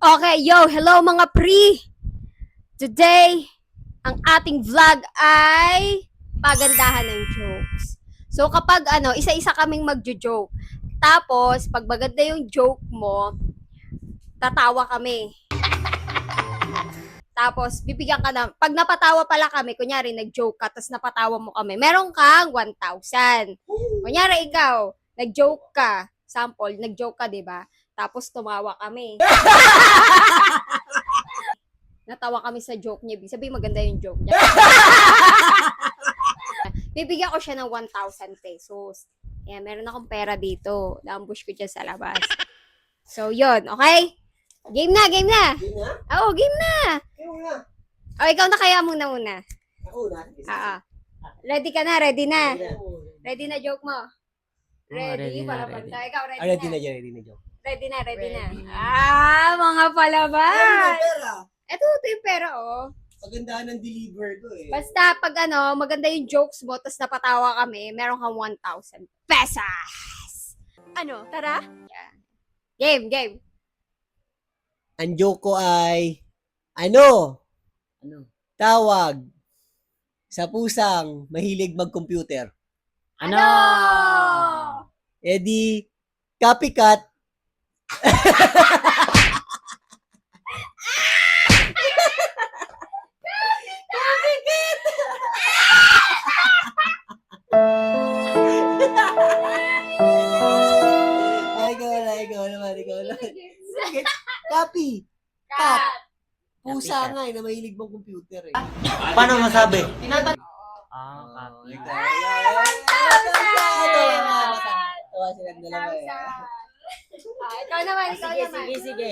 Okay, yo, hello mga pre! Today, ang ating vlog ay pagandahan ng jokes. So kapag isa-isa kaming magjo-joke. Tapos, pag maganda yung joke mo, tatawa kami. Tapos, bibigyan ka na, pag napatawa pala kami, kunyari nag-joke ka, tapos napatawa mo kami, meron kang 1,000. Kunyari ikaw, nag-joke ka, sample, nag-joke ka, diba? Tapos tumawa kami. Natawa kami sa joke niya. Sabi maganda yung joke niya. Bibigyan ko siya ng 1,000 pesos. Ayan, meron akong pera dito. Na-ambush ko dyan sa labas. So, yun. Okay? Game na, game na. Game na? Oo, game na. Game na. O, ikaw na kaya muna. Ako na. Oo. Ready ka na, ready na. Ready na joke mo. ready Para na, ready. pagka. Ikaw, ready, Ready na. na dyan, ready na dyan. Ready na, ready na. Ready. Mga palaban. Pera. Ito yung pera, oh. Pagandahan ng deliver to eh. Basta pag maganda yung jokes mo, tapos napatawa kami, meron kang 1,000 pesos. Ano, tara? Game, game. Ang joke ko ay, ano? Tawag sa pusang mahilig mag-computer. Ano? Eh di, copycat. Ikaw naman. Copy. Cat. Pusa nga eh, na mahilig mag-computer eh. Paano masabi? Copy. Tawa silang dalawa eh. Ikaw naman, ikaw naman. Sige.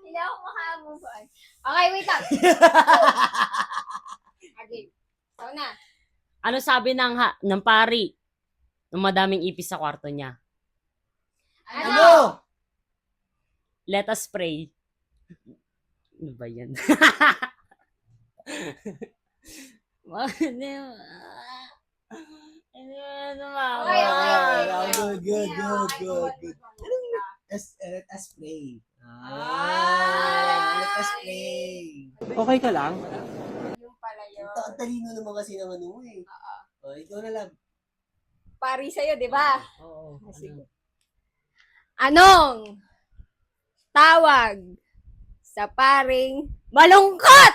Hindi ako makamove on. Okay, wait lang. Okay. Ikaw na. Ano sabi ng pari ng madaming ipis sa kwarto niya? Ano? Let us pray. Ano ba yan? Okay. Good. Let us play. Let us play. Okay ka lang? Yung pala yun. Ang talino naman kasi ng ano eh. Oh, ikaw na lang. Pari sa'yo, di ba? Oo. Sige. Anong tawag sa paring malungkot?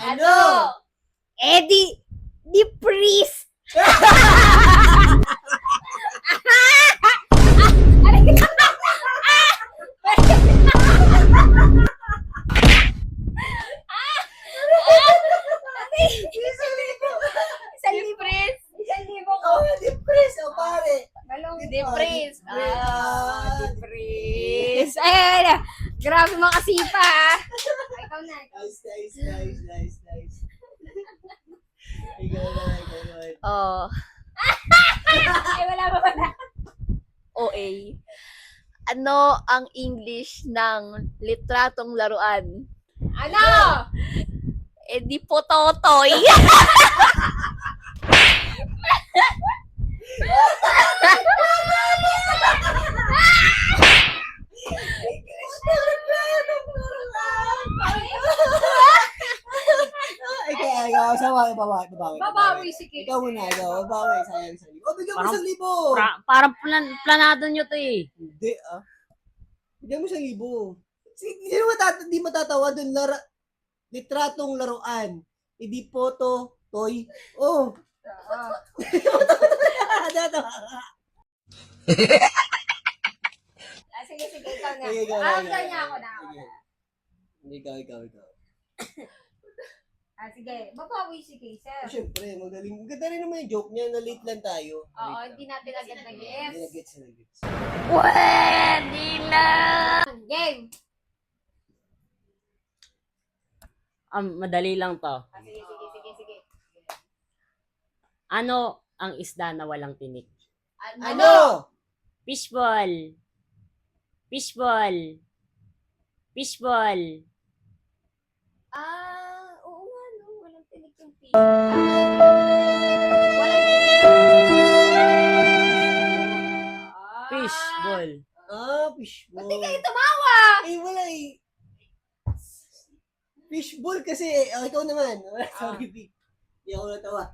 Ano? Eddie the priest. Isang libo ko. Oh, depressed. Oh, pare. Malong Di depres. Ah, Depres. Ay, grabe makasipa ah. Ikaw na. Nice. Ikaw na. Oh, Ay, wala pa pala. OA. Ano ang English ng litratong laruan? Ano? Eh di pototoy. Ikaw. Babawi. Babawi si Kate. Ikaw muna. Babawi. Sayang. Oh, bigyan mo Parang- 1,000. Parang planado nyo to eh. Hindi ah. Bigyan mo 1,000. Hindi matatawa dun. Litratong laruan. Hindi photo, toy. Oh. Tatawa ka. Sige, ikaw na. Sige, ikaw na. After niya ako na. Ikaw. Sige. Babawi si Kate. Siyempre, magaling. Ganda rin naman yung joke niya na late lang tayo. Oo, hindi natin agad nag-gets. Hindi na-gets. Pwede na. Game. Madali lang to. Sige. Ano ang isda na walang tinik? Ano? Fishball. Oo nga, no. Walang tinik yung fish. Fishball kasi. Ikaw naman. Sorry, Vic. Hindi ako natawa.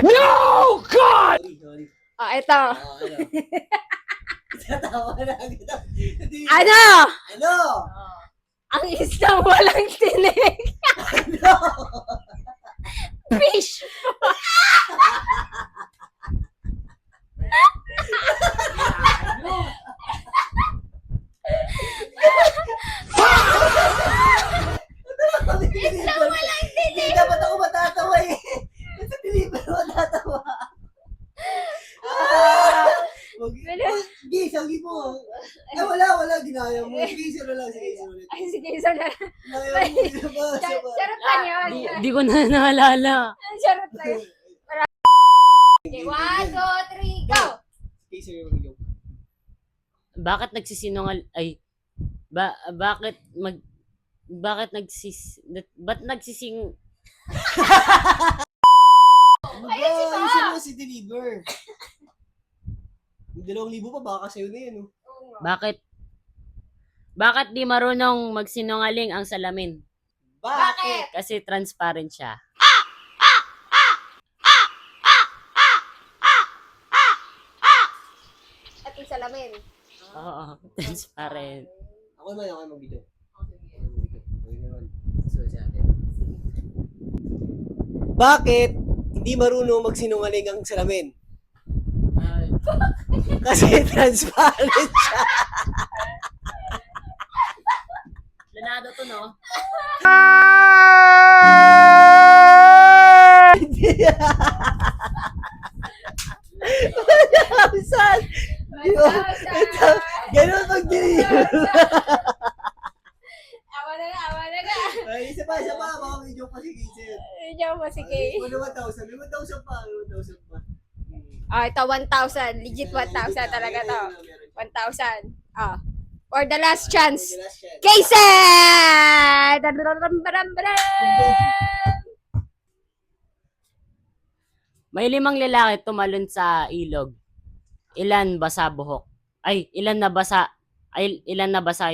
No! God! Sorry. Ito. Ano? Tatawa na agad ako. Ano? Ano? Ang isang walang tinik. Ano? Fish. Isang walang tinik. Hindi dapat ako matatawa eh. Sa deliver ako matatawa. Sige, sabi mo. Ay, wala. Ginaya mo. Sige, isa na lang. Sige, ulit. Ay, sige, isa na. Ginaya mo. Isa pa. Charot lang yun. Di ko na naalala. Charot lang yun. Okay, 1, 2, 3, go! Okay, sir, yung joke. Bakit nagsisinungal... Ay... Ba't nagsising... Ayusin mo si deliver. Yung 2,000 pa, baka sa'yo na yan. Oh. Bakit di marunong magsinungaling ang salamin? Bakit? Kasi transparent siya. At yung salamin. Oo, transparent. Ako naman mag-video. Bakit hindi marunong magsinungaling ang salamin? Kasi transparent siya. Planado to, no? Saan? Ganun pag-deliver. Awa na nga. Ay, isa pa. Baka may joke pa si Gizet. Diyan mo, sige. May 1,000. May 1,000 pa. Ito 1,000. Legit 1,000 talaga to. 1,000. For the last chance. Kaisen! May 5 lalaki tumalon sa ilog. Ilan basa buhok? Ilan na basa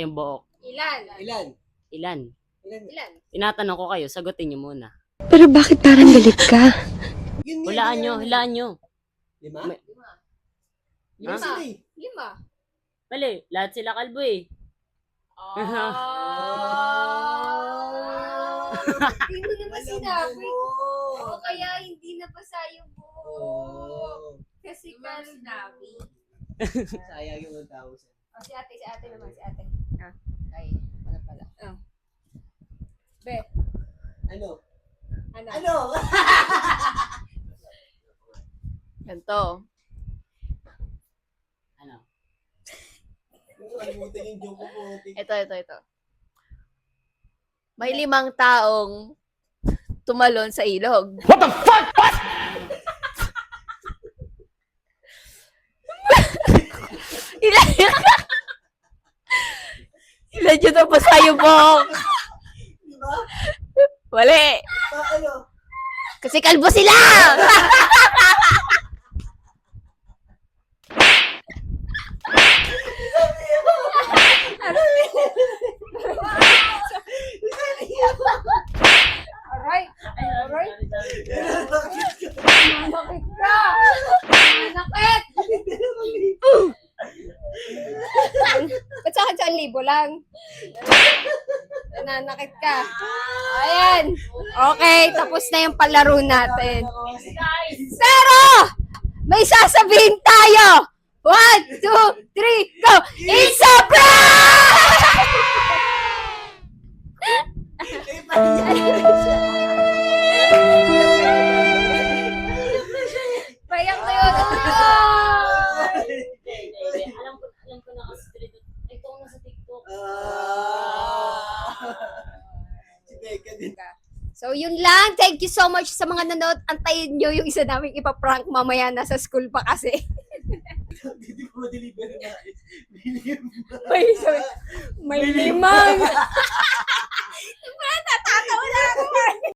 yung buhok? Ilan? Ilan? Ilan? Tinatanong ko kayo, sagutin niyo muna. Pero bakit parang galit ka? Hulaan nyo. 5? May- 5 Ha? sila eh. 5. Mali, lahat sila kalbo eh. Hindi mo naman sinabi. O kaya hindi nabasa yung buhok. Kasi sinabi. Sayang yung 1,000. Si ate naman, si ate. Ay, ano pala? Be, Ano? ano? Ganto. Ano? Kalimutan yung joke ko. Ito. May 5 taong tumalon sa ilog. What the fuck? Ilan dyan na basa yung buhok? Diba? Wali. Ano? Kasi kalbo sila! Alright. Bakit ka? Manakit ka! Manakit! Ba't sa akin 1,000 lang? Nanakit ka. Ayan. Okay, tapos na yung palaro natin. Pero, may sasabihin tayo. 1, 2, 3, go! It's a prank! Payak na yun. Alam ko na kasi ito na sa TikTok. Si Becca din. So, yun lang. Thank you so much sa mga nanood. Antayin nyo yung isa naming ipaprank mamaya. Nasa school pa kasi. Hindi ko ma-deliver na. May limang. Natatawa na ako.